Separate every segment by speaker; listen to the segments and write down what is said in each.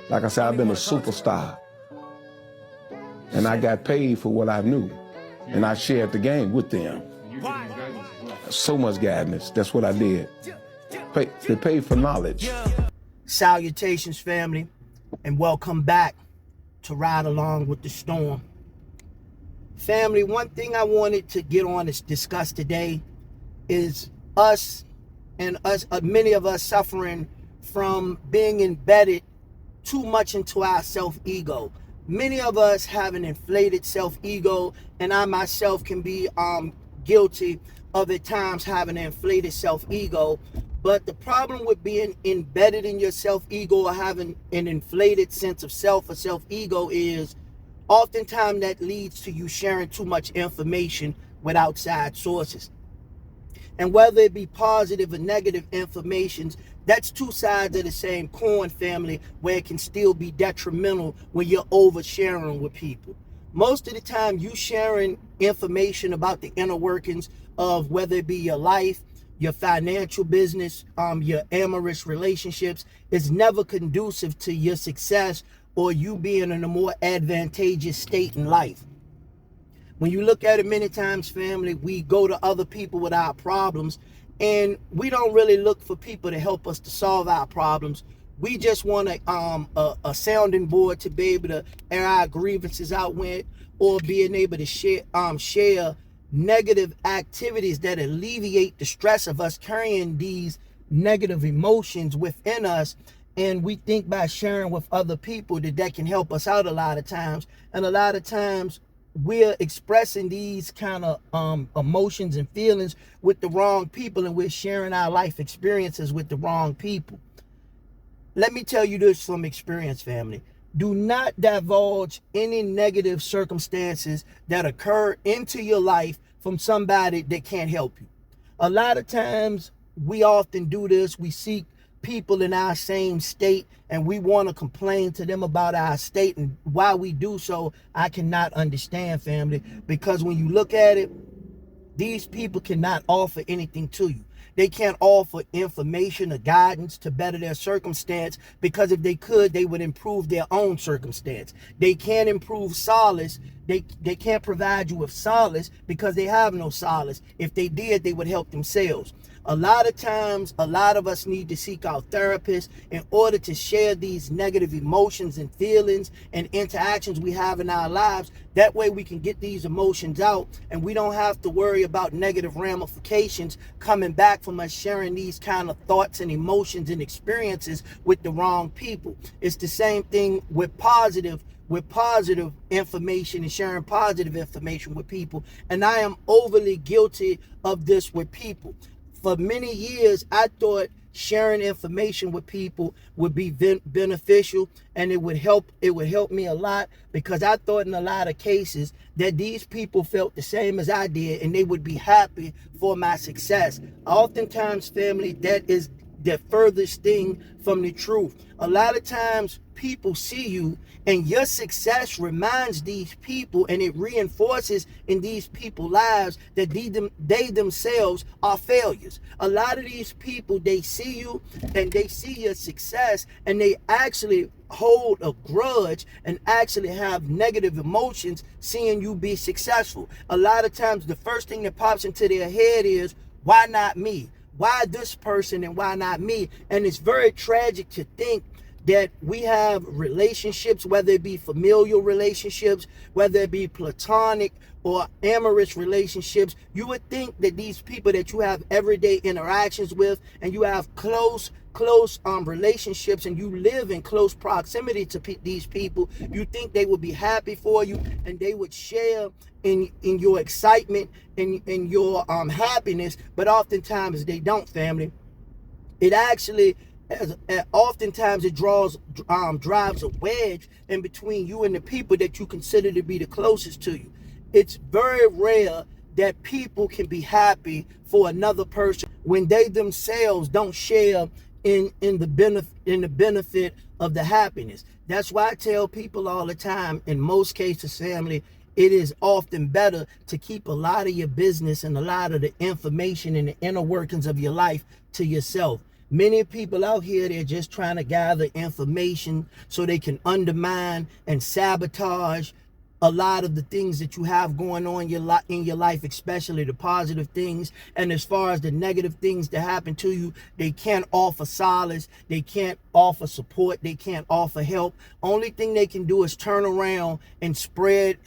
Speaker 1: Like I said, I've been a superstar. And I got paid for what I knew. And I shared the game with them. So much guidance. That's what I did. They paid for knowledge.
Speaker 2: Salutations, family, and welcome back to Ride Along with the Storm. Family, one thing I wanted to get on to discuss today is many of us suffering from being embedded too much into our self-ego. Many of us have an inflated self-ego, and I myself can be guilty of at times having an inflated self-ego. But the problem with being embedded in your self-ego or having an inflated sense of self or self-ego is oftentimes that leads to you sharing too much information with outside sources. And whether it be positive or negative information, that's two sides of the same coin, family, where it can still be detrimental when you're oversharing with people. Most of the time, you sharing information about the inner workings of whether it be your life, your financial business, your amorous relationships, is never conducive to your success or you being in a more advantageous state in life. When you look at it many times, family, we go to other people with our problems, and we don't really look for people to help us to solve our problems. We just want a sounding board to be able to air our grievances out with, or being able to share negative activities that alleviate the stress of us carrying these negative emotions within us. And we think by sharing with other people that can help us out a lot of times. And a lot of times we're expressing these kind of emotions and feelings with the wrong people, and we're sharing our life experiences with the wrong people. Let me tell you this from experience, family. Do not divulge any negative circumstances that occur into your life from somebody that can't help you. A lot of times we often do this. We seek people in our same state and we want to complain to them about our state, and why we do so I cannot understand, family, because when you look at it, these people cannot offer anything to you. They can't offer information or guidance to better their circumstance, because if they could, they would improve their own circumstance. They can't improve solace. They can't provide you with solace because they have no solace. If they did, they would help themselves. A lot of times, a lot of us need to seek out therapists in order to share these negative emotions and feelings and interactions we have in our lives. That way we can get these emotions out, and we don't have to worry about negative ramifications coming back from us sharing these kind of thoughts and emotions and experiences with the wrong people. It's the same thing with positive information and sharing positive information with people. And I am overly guilty of this with people. For many years, I thought sharing information with people would be beneficial, and it would help me a lot, because I thought in a lot of cases that these people felt the same as I did and they would be happy for my success. Oftentimes, family, that is the furthest thing from the truth. A lot of times people see you, and your success reminds these people, and it reinforces in these people's lives that they themselves are failures. A lot of these people, they see you and they see your success, and they actually hold a grudge and actually have negative emotions seeing you be successful. A lot of times the first thing that pops into their head is, why not me? Why this person and why not me? And it's very tragic to think that we have relationships, whether it be familial relationships, whether it be platonic or amorous relationships. You would think that these people that you have everyday interactions with, and you have close relationships, and you live in close proximity to these people, you think they would be happy for you, and they would share in your excitement and in your happiness. But oftentimes they don't, family. It actually, oftentimes it drives a wedge in between you and the people that you consider to be the closest to you. It's very rare that people can be happy for another person when they themselves don't share in the benefit of the happiness. That's why I tell people all the time, in most cases, family, it is often better to keep a lot of your business and a lot of the information and the inner workings of your life to yourself. Many people out here, they're just trying to gather information so they can undermine and sabotage a lot of the things that you have going on in your life, especially the positive things. And as far as the negative things that happen to you, they can't offer solace, they can't offer support, they can't offer help. Only thing they can do is turn around and spread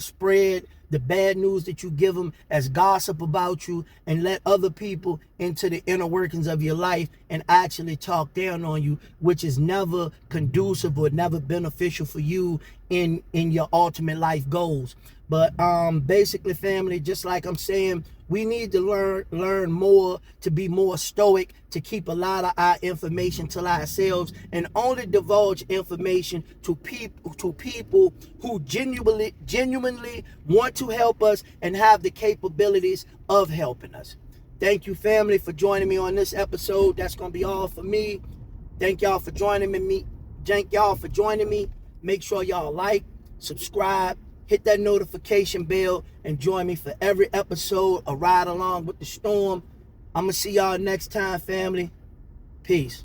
Speaker 2: the bad news that you give them as gossip about you, and let other people into the inner workings of your life and actually talk down on you, which is never conducive or never beneficial for you in your ultimate life goals. But basically, family, just like I'm saying, we need to learn more, to be more stoic, to keep a lot of our information to ourselves, and only divulge information to people who genuinely want to help us and have the capabilities of helping us. Thank you, family, for joining me on this episode. That's gonna be all for me. Thank y'all for joining me. Make sure y'all like, subscribe, hit that notification bell, and join me for every episode, a ride along with the storm. I'm going to see y'all next time, family. Peace.